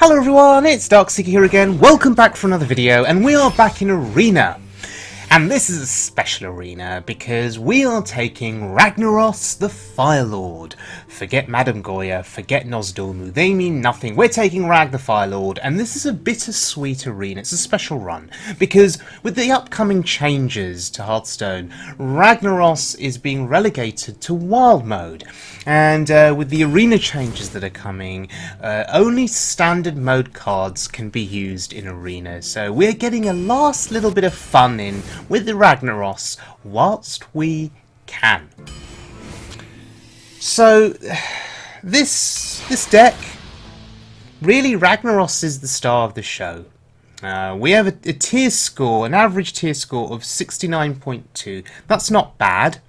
Hello everyone, it's Darkseeker here again. Welcome back for another video, and we are back in Arena. And this is a special arena because we are taking Ragnaros the Fire Lord. Forget Madame Goya, forget Nozdormu, they mean nothing. We're taking Rag the Fire Lord, and this is a bittersweet arena. It's a special run because with the upcoming changes to Hearthstone, Ragnaros is being relegated to Wild Mode. And with the arena changes that are coming, only standard mode cards can be used in arena. So we're getting a last little bit of fun in with the Ragnaros whilst we can. So this deck, really Ragnaros is the star of the show. We have a tier score, an average tier score of 69.2. That's not bad.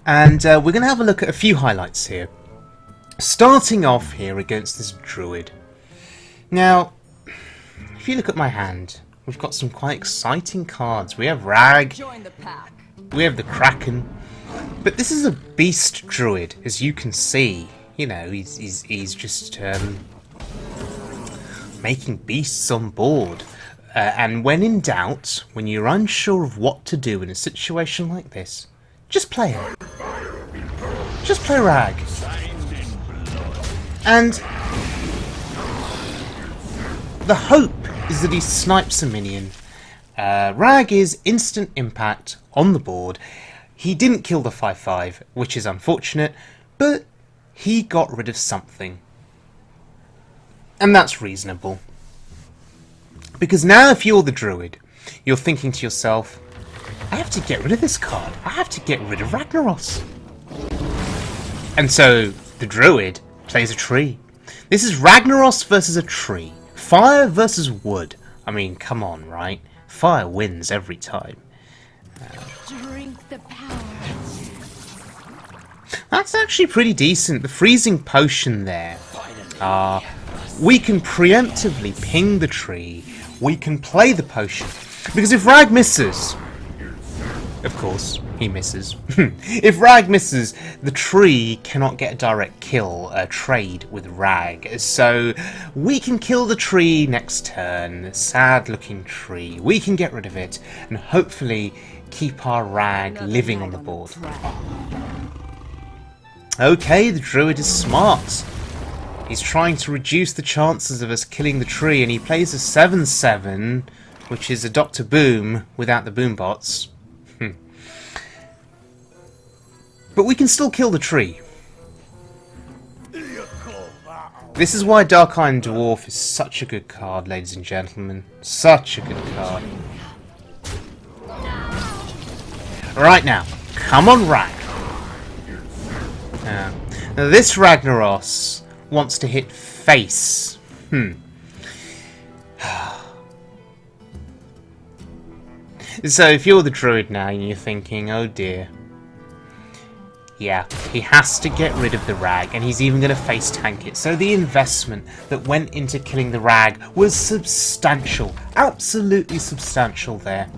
And we're going to have a look at a few highlights here. Starting off here against this Druid. Now, if you look at my hand, we've got some quite exciting cards. We have Rag, we have the Kraken, but this is a beast Druid, as you can see. You know, he's just making beasts on board. And when in doubt, when you're unsure of what to do in a situation like this, just play him. Just play Rag. And the hope is that he snipes a minion. Rag is instant impact on the board. He didn't kill the 5/5, which is unfortunate, but he got rid of something. And that's reasonable. Because now if you're the Druid, you're thinking to yourself, I have to get rid of this card. I have to get rid of Ragnaros. And so the Druid plays a tree. This is Ragnaros versus a tree. Fire versus wood. I mean, come on, right? Fire wins every time. Drink the power. That's actually pretty decent. The freezing potion there. We can preemptively ping the tree. We can play the potion. Because if Rag misses, of course, he misses. If Rag misses, the tree cannot get a direct kill, trade with Rag. So we can kill the tree next turn, the sad looking tree. We can get rid of it and hopefully keep our Rag living on the board. Okay, the Druid is smart. He's trying to reduce the chances of us killing the tree, and he plays a 7/7, which is a Dr. Boom without the boom bots. But we can still kill the tree. This is why Dark Iron Dwarf is such a good card, ladies and gentlemen. Such a good card. Right now, come on, Rag. Now this Ragnaros wants to hit face. So if you're the Druid now and you're thinking, oh dear. Yeah, he has to get rid of the Rag, and he's even going to face tank it. So the investment that went into killing the Rag was substantial. Absolutely substantial there.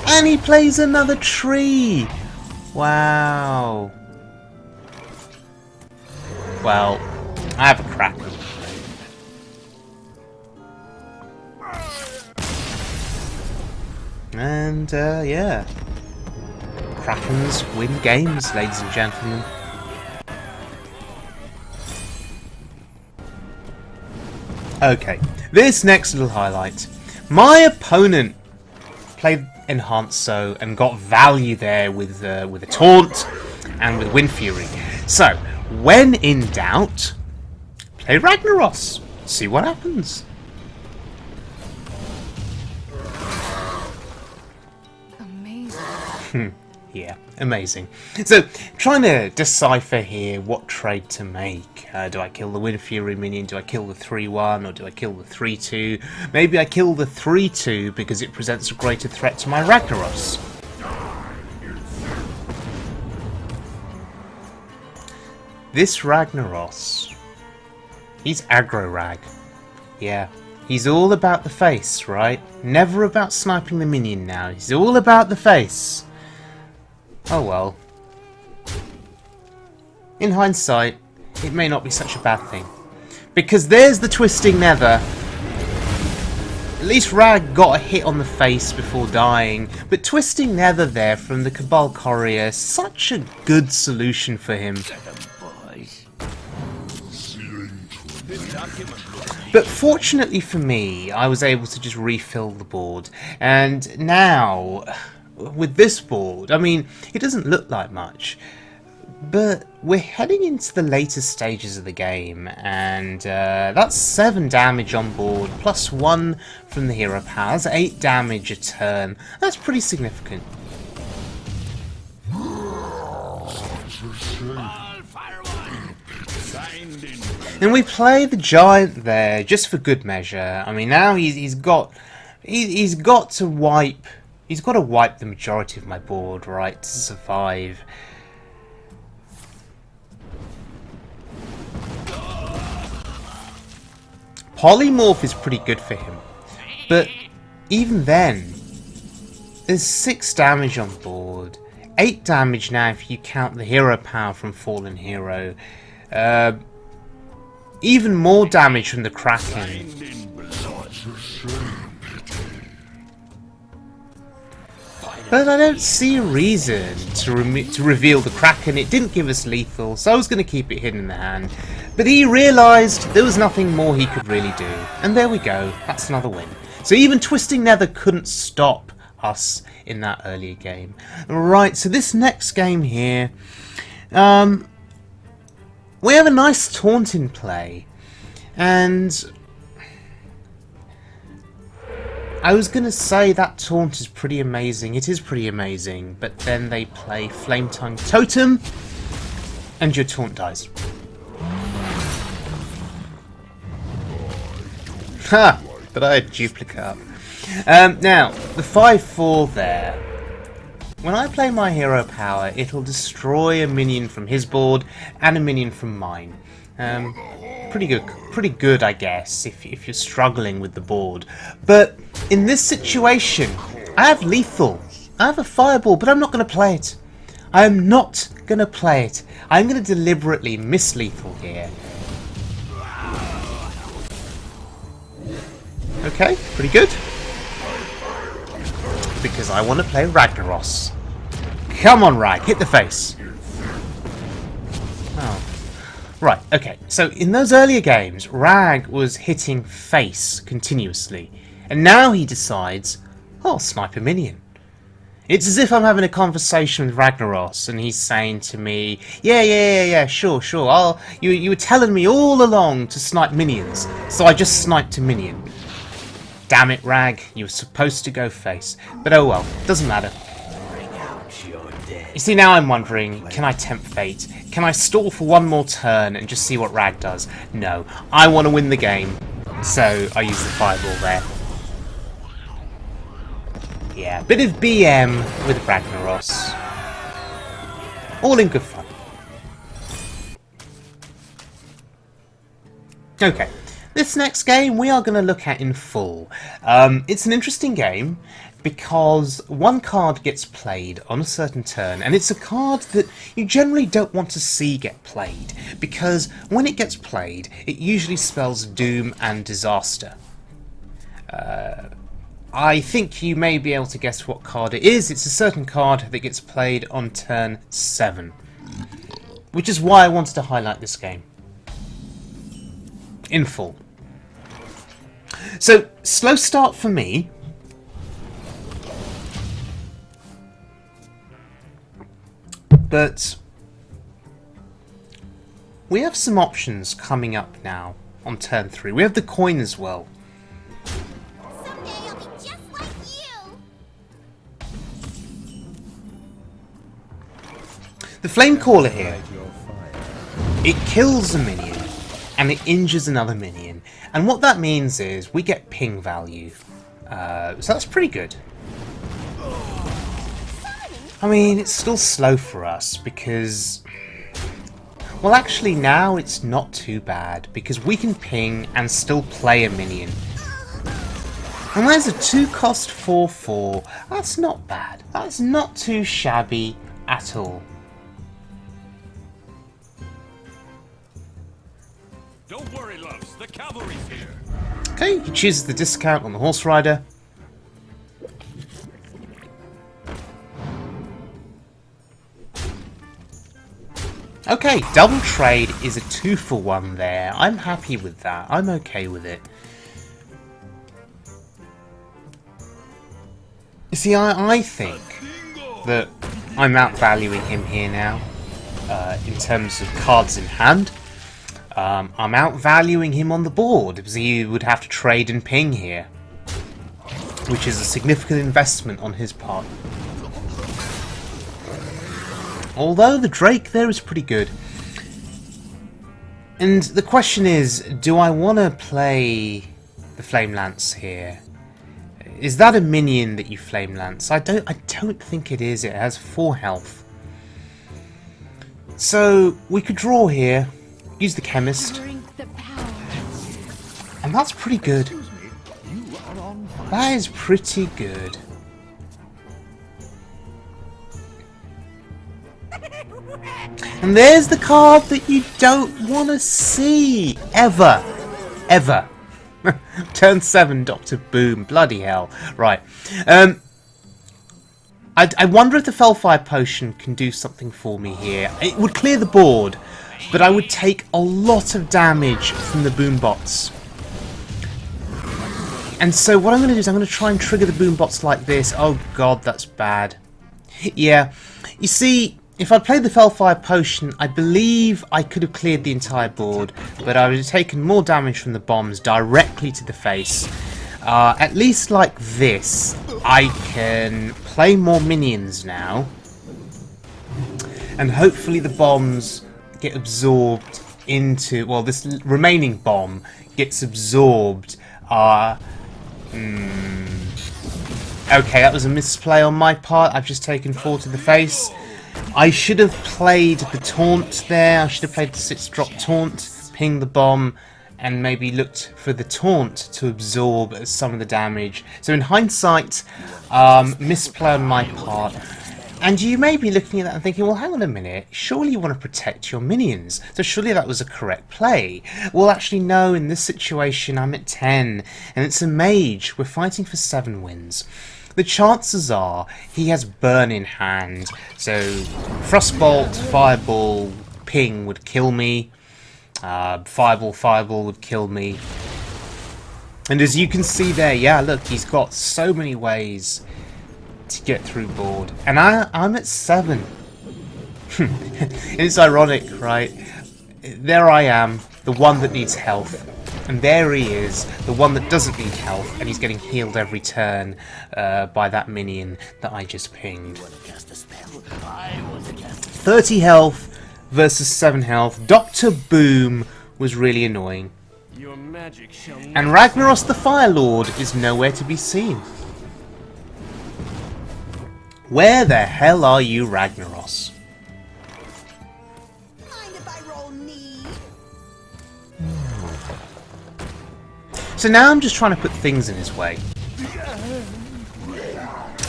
And he plays another tree. Wow. Well, I have a Kraken. And, yeah. Krakens win games, ladies and gentlemen. Okay, this next little highlight. My opponent played Enhanso and got value there with a Taunt and with Wind Fury. So, when in doubt, play Ragnaros. See what happens. Amazing. Yeah, amazing. So, trying to decipher here what trade to make. Do I kill the Wind Fury minion? Do I kill the 3/1? Or do I kill the 3/2? Maybe I kill the 3/2 because it presents a greater threat to my Ragnaros. This Ragnaros, he's aggro Rag. Yeah, he's all about the face, right? Never about sniping the minion now. He's all about the face. Oh well. In hindsight, it may not be such a bad thing. Because there's the Twisting Nether. At least Rag got a hit on the face before dying, but Twisting Nether there from the Cabal Courier, such a good solution for him. But fortunately for me, I was able to just refill the board, and now, with this board, I mean, it doesn't look like much, but we're heading into the later stages of the game, and that's 7 damage on board, plus 1 from the hero powers, 8 damage a turn. That's pretty significant. And we play the giant there just for good measure. I mean, now he's got to wipe the majority of my board, right, to survive. Polymorph is pretty good for him, but even then, there's 6 damage on board, 8 damage now if you count the hero power from Fallen Hero, even more damage from the Kraken. But I don't see a reason to reveal the Kraken. It didn't give us lethal, so I was going to keep it hidden in the hand. But he realised there was nothing more he could really do. And there we go, that's another win. So even Twisting Nether couldn't stop us in that earlier game. Right, so this next game here, we have a nice taunt in play. And I was going to say that taunt is pretty amazing. It is pretty amazing. But then they play Flame Tongue Totem, and your taunt dies. Ha! But I had duplicate up. Now, the 5/4 there. When I play my hero power, it'll destroy a minion from his board and a minion from mine. Pretty good, I guess, if you're struggling with the board. But in this situation, I have lethal. I have a fireball, but I'm not going to play it. I am not going to play it. I'm going to deliberately miss lethal here. Okay, pretty good. Because I want to play Ragnaros. Come on, Rag, hit the face. Oh. Right, okay, so in those earlier games, Rag was hitting face continuously. And now he decides, oh, I'll snipe a minion. It's as if I'm having a conversation with Ragnaros and he's saying to me, yeah, sure, you were telling me all along to snipe minions, so I just sniped a minion. Damn it, Rag, you were supposed to go face. But oh well, doesn't matter. You see, now I'm wondering, can I tempt fate? Can I stall for one more turn and just see what Rag does? No, I want to win the game, so I use the fireball there. Yeah, bit of BM with Ragnaros. All in good fun. Okay. This next game we are going to look at in full. It's an interesting game because one card gets played on a certain turn, and it's a card that you generally don't want to see get played, because when it gets played, it usually spells doom and disaster. I think you may be able to guess what card it is. It's a certain card that gets played on turn 7, which is why I wanted to highlight this game in full. So, slow start for me. But we have some options coming up now on turn 3. We have the coin as well. Someday I'll be just like you. The Flame Caller here. It kills a minion and it injures another minion. And what that means is we get ping value. So that's pretty good. I mean, it's still slow for us because... Well, actually, now it's not too bad because we can ping and still play a minion. And there's a 2-cost 4/4. That's not bad. That's not too shabby at all. cavalry's here. Okay, he chooses the discount on the horse rider. Okay, double trade is a 2-for-1 there. I'm happy with that. I'm okay with it. You see, I think that I'm outvaluing him here now, in terms of cards in hand. I'm outvaluing him on the board, because he would have to trade and ping here, which is a significant investment on his part. Although the Drake there is pretty good. And the question is, do I want to play the Flame Lance here? Is that a minion that you Flame Lance? I don't think it is. It has 4 health. So we could draw here, use the Chemist, and that's pretty good. That is pretty good. And there's the card that you don't want to see ever, ever. Turn 7, Dr. Boom. Bloody hell. Right. I wonder if the Fellfire Potion can do something for me here. It would clear the board, but I would take a lot of damage from the boom bots. And so what I'm going to do is I'm going to try and trigger the boom bots like this. Oh god, that's bad. Yeah. You see, if I'd played the Fellfire Potion, I believe I could have cleared the entire board, but I would have taken more damage from the bombs directly to the face. At least like this, I can play more minions now, and hopefully the bombs get absorbed into, well, this remaining bomb gets absorbed. Okay, that was a misplay on my part. I've just taken 4 to the face. I should have played the taunt there. I should have played the 6-drop taunt, ping the bomb, and maybe looked for the taunt to absorb some of the damage. So in hindsight, misplay on my part. And you may be looking at that and thinking, well, hang on a minute, surely you want to protect your minions, so surely that was a correct play. Well, actually, no, in this situation, I'm at 10, and it's a mage. We're fighting for 7 wins. The chances are he has Burn in hand, so Frostbolt, Fireball, Ping would kill me. Fireball would kill me. And as you can see there, yeah, look, he's got so many ways to get through board. And I'm at 7. It's ironic, right? There I am, the one that needs health. And there he is, the one that doesn't need health, and he's getting healed every turn by that minion that I just pinged. 30 health versus 7 health. Dr. Boom was really annoying. And Ragnaros the Fire Lord is nowhere to be seen. Where the hell are you, Ragnaros? Mind if I roll need? So now I'm just trying to put things in his way.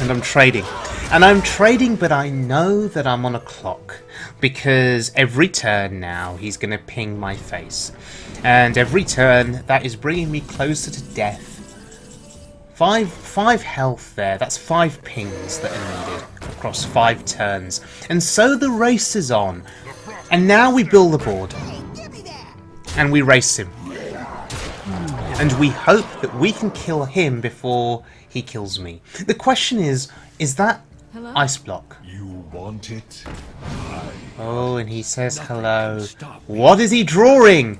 And I'm trading. And I'm trading, but I know that I'm on a clock. Because every turn now, he's going to ping my face. And every turn, that is bringing me closer to death. 5 health there. That's 5 pings that are needed across 5 turns. And so the race is on. And now we build the board. And we race him. And we hope that we can kill him before he kills me. The question is that ice block? You want it? Oh, and he says hello. What is he drawing?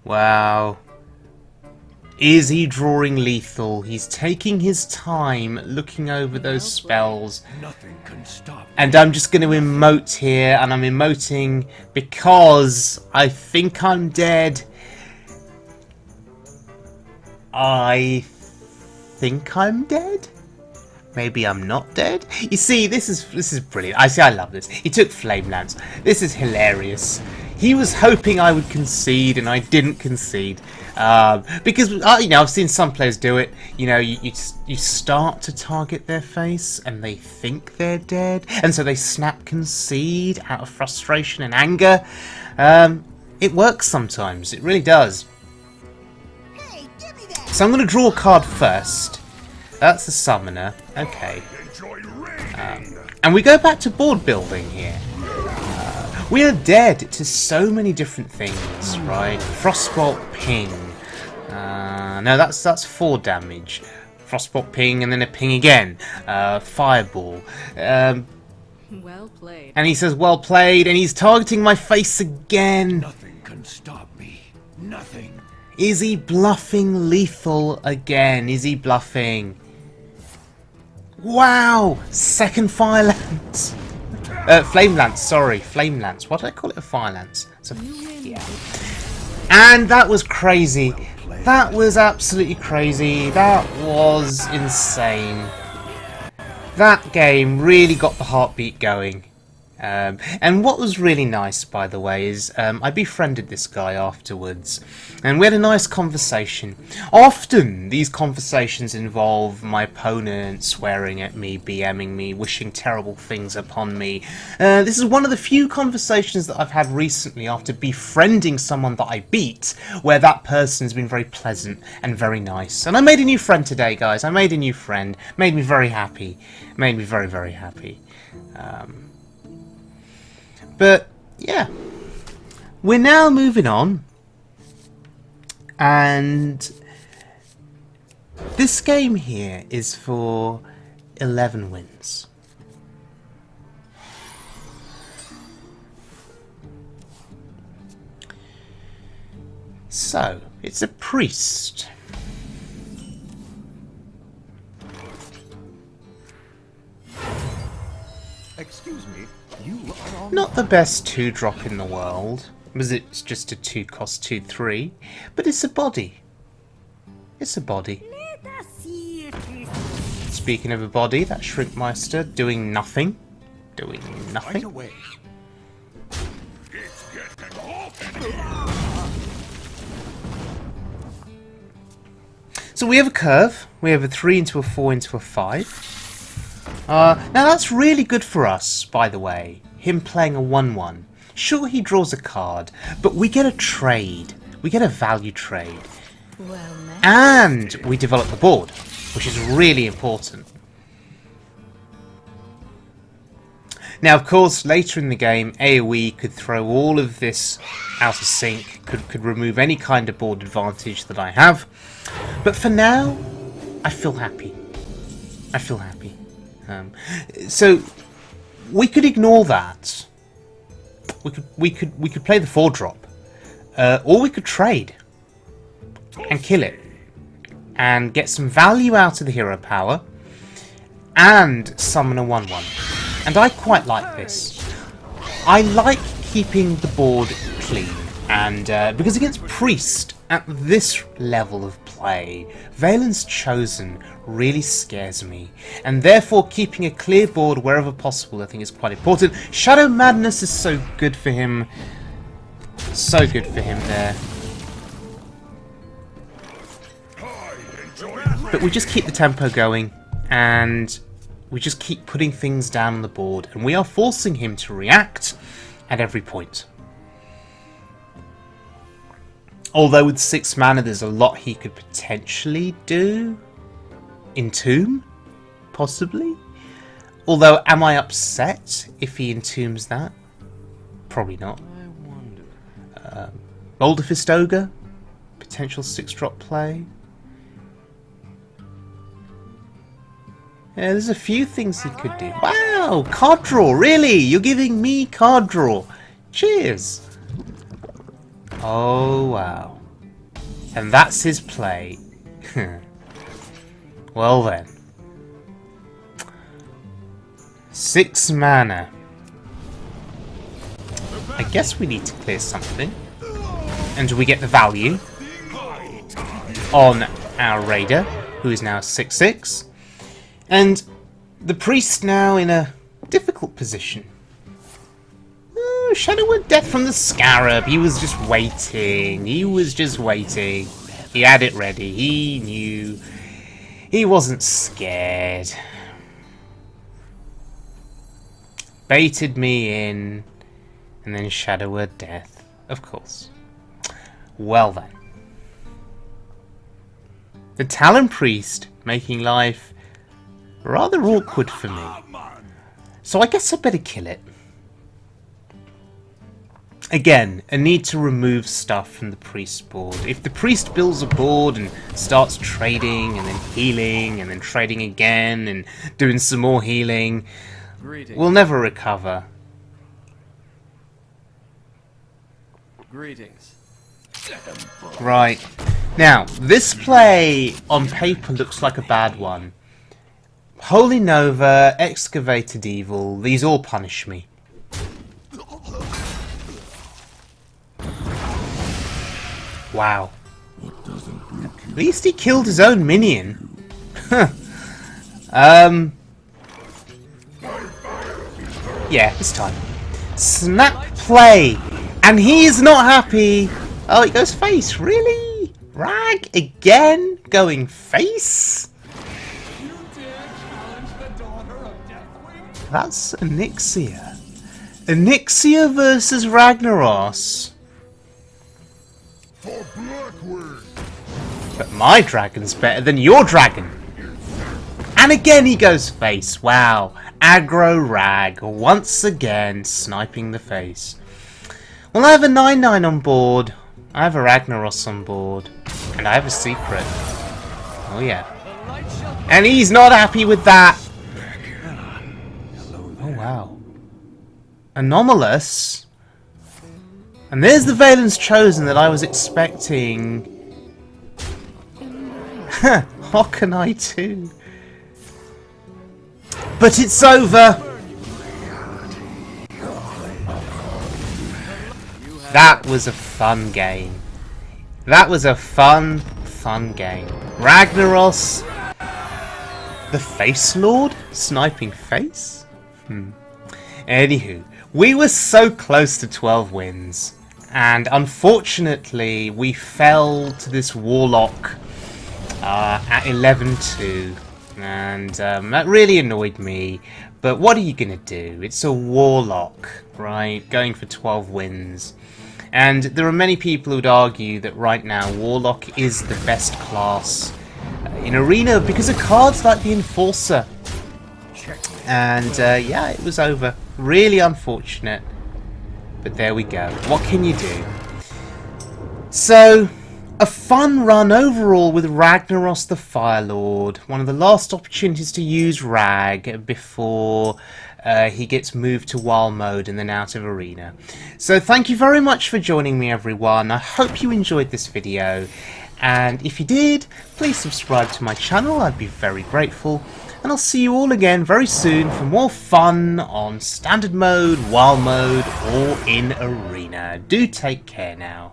Wow. Is he drawing lethal? He's taking his time looking over those spells. Nothing can stop. And I'm just going to emote here, and I'm emoting because I think I'm dead. I think I'm dead? Maybe I'm not dead? You see, this is brilliant. I love this. He took Flame Lance. This is hilarious. He was hoping I would concede, and I didn't concede. Because, you know, I've seen some players do it. You know, you start to target their face, and they think they're dead. And so they snap concede out of frustration and anger. It works sometimes. It really does. Hey, give me that. So I'm going to draw a card first. That's the summoner. Okay. Enjoy raiding. And we go back to board building here. We are dead to so many different things, right? Frostbolt ping. No, that's 4 damage. Frostbolt ping and then a ping again. Fireball. Well played. And he says, well played, and he's targeting my face again. Nothing can stop me. Nothing. Is he bluffing lethal again? Is he bluffing? Wow! Second fire lance. Flame lance, sorry. Flame lance. Why did I call it a fire lance? It's a, yeah. And that was crazy. That was absolutely crazy. That was insane. That game really got the heartbeat going. And what was really nice, by the way, is I befriended this guy afterwards, and we had a nice conversation. Often these conversations involve my opponent swearing at me, BMing me, wishing terrible things upon me. This is one of the few conversations that I've had recently after befriending someone that I beat, where that person has been very pleasant and very nice. And I made a new friend today, guys. I made a new friend. Made me very happy. Made me very, very happy. But, yeah, we're now moving on, and this game here is for 11 wins. So, it's a priest. Excuse me. You are on. Not the best 2-drop in the world, because it's just a 2-cost 2/3, but it's a body. It's a body. Let us see if this. Speaking of a body, that Shrinkmeister doing nothing. Doing Right nothing. away. It's getting hot in here. So we have a curve. We have a 3 into a 4 into a 5. Now that's really good for us, by the way. Him playing a 1/1. Sure, he draws a card, but we get a trade. We get a value trade. Well met. And we develop the board, which is really important. Now, of course, later in the game, AoE could throw all of this out of sync, could remove any kind of board advantage that I have. But for now, I feel happy. I feel happy. So we could ignore that. We could play the 4-drop, or we could trade and kill it and get some value out of the hero power and summon a 1/1. And I quite like this. I like keeping the board clean, and because against Priest at this level of play, Valen's Chosen really scares me, and therefore keeping a clear board wherever possible I think is quite important. Shadow Madness is so good for him. So good for him there. But we just keep the tempo going, and we just keep putting things down on the board, and we are forcing him to react at every point. Although with 6 mana there's a lot he could potentially do. Entomb? Possibly? Although, am I upset if he entombs that? Probably not. Boulder Fist Ogre? Potential 6-drop play? Yeah, there's a few things he could do. Wow! Card draw! Really? You're giving me card draw! Cheers! Oh, wow. And that's his play. Well then. 6 mana. I guess we need to clear something. And we get the value on our Raider, who is now 6/6. And the Priest now in a difficult position. Oh, Shadowwood Death from the Scarab. He was just waiting. He was just waiting. He had it ready. He knew. He wasn't scared. Baited me in, and then Shadowword Death. Of course. Well then. The Talon Priest making life rather awkward for me. So I guess I better kill it. Again, a need to remove stuff from the priest board. If the priest builds a board and starts trading and then healing and then trading again and doing some more healing, we'll never recover. Greetings. Right. Now, this play on paper looks like a bad one. Holy Nova, Excavated Evil, these all punish me. Wow. At least he killed his own minion. Yeah, it's time. Snap play! And he is not happy! Oh, he goes face, really? Rag again? Going face? That's Onyxia. Onyxia versus Ragnaros. But my dragon's better than your dragon. And again he goes face. Wow. Aggro Rag once again sniping the face. Well, I have a 9/9 on board. I have a Ragnaros on board. And I have a secret. Oh yeah. And he's not happy with that. Oh wow. Anomalus. And there's the Valen's Chosen that I was expecting. Hawkeye too. But it's over. That was a fun game. That was a fun game. Ragnaros, the Face Lord, sniping face. Anywho, we were so close to 12 wins, and unfortunately we fell to this Warlock at 11-2, and that really annoyed me. But what are you gonna do? It's a Warlock, right? Going for 12 wins. And there are many people who'd argue that right now Warlock is the best class in Arena because of cards like the Enforcer. And yeah, it was over. Really unfortunate. But there we go. What can you do? So, a fun run overall with Ragnaros the Firelord. One of the last opportunities to use Rag before he gets moved to wild mode and then out of Arena. So thank you very much for joining me, everyone. I hope you enjoyed this video. And if you did, please subscribe to my channel. I'd be very grateful. And I'll see you all again very soon for more fun on Standard Mode, Wild Mode, or in Arena. Do take care now.